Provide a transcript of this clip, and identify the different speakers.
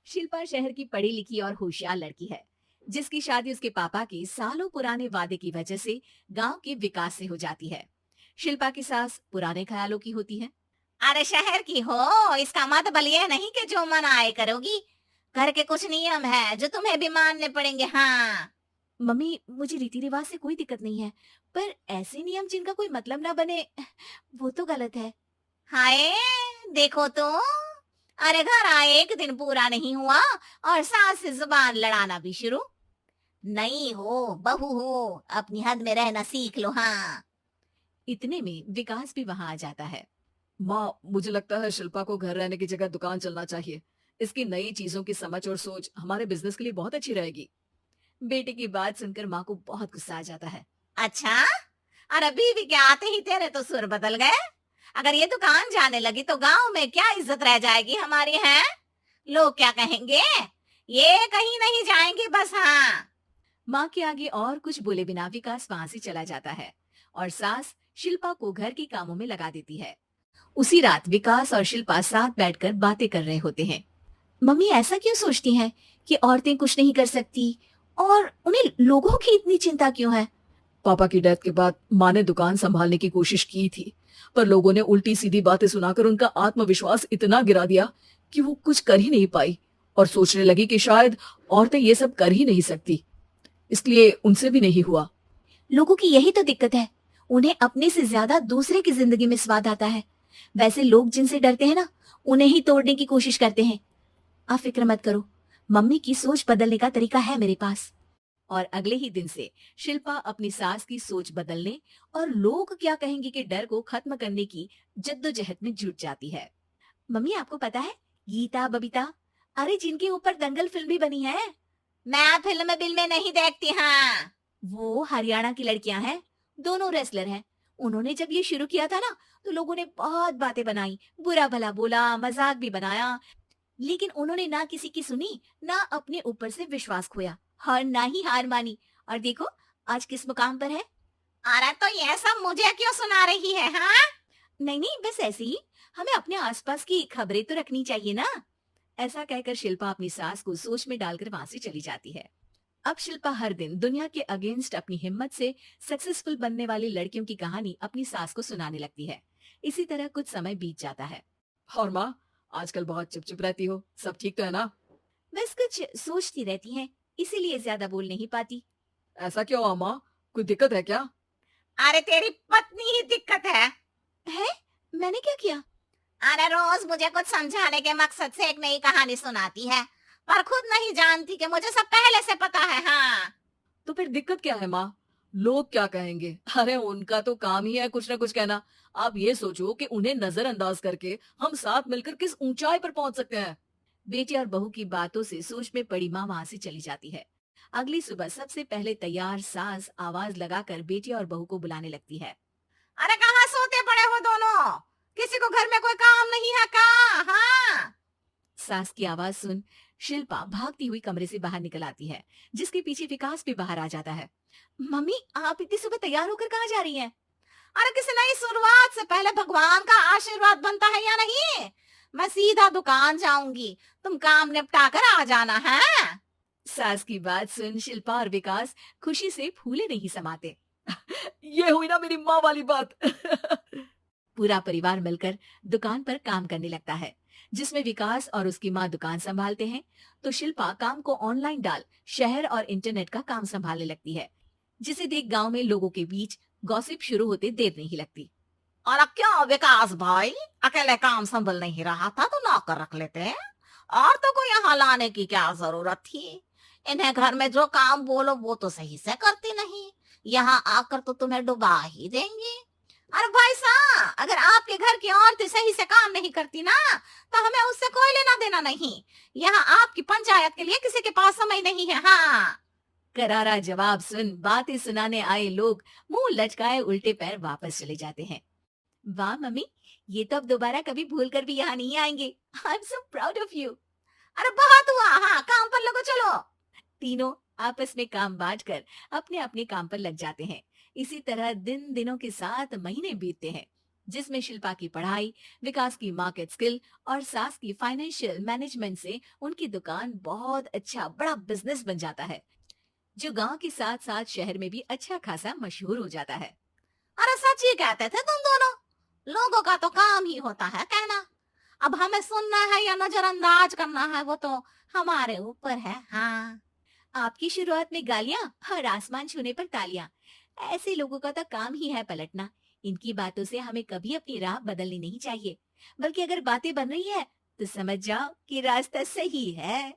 Speaker 1: शिल्पा शहर की पढ़ी लिखी और होशियार लड़की है, जिसकी शादी उसके पापा के सालों पुराने वादे की वजह से गांव के विकास से हो जाती है। शिल्पा की सास पुराने ख्यालों की होती है।
Speaker 2: अरे शहर की हो, इसका मतलब ये नहीं कि जो मन आए करोगी। घर के कुछ नियम है जो तुम्हें भी मानने पड़ेंगे। हाँ।
Speaker 1: मम्मी, मुझे रीति रिवाज से कोई दिक्कत नहीं है, पर ऐसे नियम जिनका कोई मतलब ना बने, वो तो गलत है।
Speaker 2: हाय, देखो तो। अरे घर आए एक दिन पूरा नहीं हुआ और सास से जुबान लड़ाना भी शुरू। नहीं हो, बहू हो, अपनी हद में रहना सीख लो। हाँ।
Speaker 1: इतने में विकास भी वहां आ जाता है।
Speaker 3: माँ, मुझे लगता है शिल्पा को घर रहने की जगह दुकान चलना चाहिए। इसकी नई चीजों की समझ और सोच हमारे बिजनेस के लिए बहुत अच्छी रहेगी।
Speaker 1: बेटे की बात सुनकर माँ को बहुत गुस्सा आ जाता है।
Speaker 2: अच्छा, अरे बीवी के आते ही तेरे तो सुर बदल गए। अगर ये दुकान जाने लगी तो गांव में क्या इज्जत रह जाएगी हमारी है? लोग क्या कहेंगे? ये कहीं नहीं जाएंगे बस। हाँ।
Speaker 1: माँ के आगे और कुछ बोले बिना विकास वहां से चला जाता है और सास शिल्पा को घर के कामों में लगा देती है। उसी रात विकास और शिल्पा साथ बैठकर बातें कर रहे होते हैं। मम्मी ऐसा क्यों सोचती हैं कि औरतें कुछ नहीं कर सकती, और उन्हें लोगों की इतनी चिंता क्यों है?
Speaker 3: पापा की डेथ के बाद माँ ने दुकान संभालने की कोशिश की थी, पर लोगों ने उल्टी सीधी बातें सुनाकर उनका आत्मविश्वास इतना गिरा दिया कि वो कुछ कर ही नहीं पाई और सोचने लगी कि शायद औरतें ये सब कर ही नहीं सकती। इसलिए उनसे भी नहीं हुआ।
Speaker 1: लोगों की यही तो दिक्कत है, उन्हें अपने से ज्यादा दूसरे की जिंदगी में स्वाद आता है। वैसे लोग जिनसे डरते हैं ना, उन्हें ही तोड़ने की कोशिश करते हैं। आप फिक्र मत करो, मम्मी की सोच बदलने का तरीका है मेरे पास। और अगले ही दिन से शिल्पा अपनी सास की सोच बदलने और लोग क्या कहेंगे के डर को खत्म करने की जद्दोजहद में जुट जाती है। मम्मी, आपको पता है, गीता बबीता, अरे जिनके ऊपर दंगल फिल्म भी बनी है,
Speaker 2: मैं फिल्म बिल में नहीं देखती। हाँ।
Speaker 1: वो हरियाणा की लड़कियां हैं, दोनों रेसलर हैं। उन्होंने जब ये शुरू किया था ना, तो लोगों ने बहुत बातें बनाई, बुरा भला बोला, मजाक भी बनाया, लेकिन उन्होंने ना किसी की सुनी, ना अपने ऊपर से विश्वास खोया और ना ही हार मानी। और देखो आज किस मुकाम पर है।
Speaker 2: अरे तो ये सब मुझे क्यों सुना रही है? हाँ।
Speaker 1: नहीं नहीं, बस ऐसे ही, हमें अपने आसपास की खबरें तो रखनी चाहिए ना। ऐसा कहकर शिल्पा अपनी सास को सोच में डालकर वहां से चली जाती है। अब शिल्पा हर दिन दुनिया के अगेंस्ट अपनी हिम्मत से सक्सेसफुल बनने वाली लड़कियों की कहानी अपनी सास को सुनाने लगती है। इसी तरह कुछ समय बीत जाता है।
Speaker 3: और माँ, आजकल बहुत चुप रहती हो, सब ठीक तो है ना?
Speaker 1: बस कुछ सोचती रहती हैं, इसीलिए ज्यादा बोल नहीं पाती।
Speaker 3: ऐसा क्यों हुआ माँ? कोई दिक्कत है क्या?
Speaker 2: अरे तेरी पत्नी ही दिक्कत है।
Speaker 1: है? मैंने क्या किया?
Speaker 2: अरे रोज मुझे कुछ समझाने के मकसद से एक नई कहानी सुनाती है, पर खुद नहीं जानती कि मुझे सब पहले से पता है। हाँ।
Speaker 3: तो फिर दिक्कत क्या है माँ? लोग क्या कहेंगे? अरे उनका तो काम ही है कुछ ना कुछ कहना। आप ये सोचो कि उन्हें नजरअंदाज करके हम साथ मिलकर किस ऊंचाई पर पहुंच सकते हैं।
Speaker 1: बेटी और बहू की बातों से सोच में पड़ी माँ वहां से चली जाती है। अगली सुबह सबसे पहले तैयार सास आवाज लगाकर बेटी और बहू को बुलाने लगती है।
Speaker 2: अरे कहाँ सोते पड़े हो दोनों? किसी को घर में कोई काम नहीं है का? हाँ।
Speaker 1: सास की आवाज सुन शिल्पा भागती हुई कमरे से बाहर निकल आती है, जिसके पीछे विकास भी बाहर आ जाता है। मम्मी, आप इतनी सुबह तैयार होकर कहाँ जा रही हैं?
Speaker 2: अरे किसी नई शुरुआत से पहले भगवान का आशीर्वाद बनता है या नहीं? मैं सीधा दुकान जाऊंगी, तुम काम निपटा कर आ जाना है।
Speaker 1: सास की बात सुन शिल्पा और विकास खुशी से फूले नहीं समाते।
Speaker 3: ये हुई ना मेरी माँ वाली बात।
Speaker 1: पूरा परिवार मिलकर दुकान पर काम करने लगता है, जिसमें विकास और उसकी माँ दुकान संभालते हैं, तो शिल्पा काम को ऑनलाइन डाल शहर और इंटरनेट का काम संभालने लगती है, जिसे देख गांव में लोगों के बीच गॉसिप शुरू होते देर नहीं लगती।
Speaker 2: और अब क्या विकास भाई, अकेले काम संभल नहीं रहा था तो नौकर रख लेते हैं। और तो को यहाँ लाने की क्या जरूरत थी? इन्हें घर में जो काम बोलो वो तो सही से करती नहीं, यहाँ आकर तो तुम्हें डुबा ही देंगी। अरे भाई साहब, अगर आपके घर की औरतें सही से काम नहीं करती ना, तो हमें उससे कोई लेना देना नहीं। यहाँ आपकी पंचायत के लिए किसी के पास समय नहीं है। हाँ।
Speaker 1: करारा जवाब सुन बातें सुनाने आए लोग मुंह लटकाए उल्टे पैर वापस चले जाते हैं। वाह मम्मी, ये तो अब दोबारा कभी भूल कर भी यहाँ नहीं आएंगे। I am so proud of you.
Speaker 2: अरे बहुत हुआ, हाँ काम पर लगो चलो।
Speaker 1: तीनों आपस में काम बांटकर अपने अपने काम पर लग जाते हैं। इसी तरह दिन दिनों के साथ महीने बीतते हैं। जिसमें शिल्पा की पढ़ाई, विकास की मार्केट स्किल और सास की फाइनेंशियल मैनेजमेंट से उनकी दुकान बहुत अच्छा बड़ा बिजनेस बन जाता है, जो गांव के साथ साथ शहर में भी अच्छा खासा मशहूर हो जाता है।
Speaker 2: अरे सच ही कहते थे तुम दोनों। लोगों का तो काम ही होता है कहना। अब हमें सुनना है या नजरअंदाज करना है वो तो हमारे ऊपर है। हाँ,
Speaker 1: आपकी शुरुआत में गालियां और आसमान छूने पर तालियां, ऐसे लोगों का तो काम ही है पलटना। इनकी बातों से हमें कभी अपनी राह बदलनी नहीं चाहिए, बल्कि अगर बातें बन रही है तो समझ जाओ कि रास्ता सही है।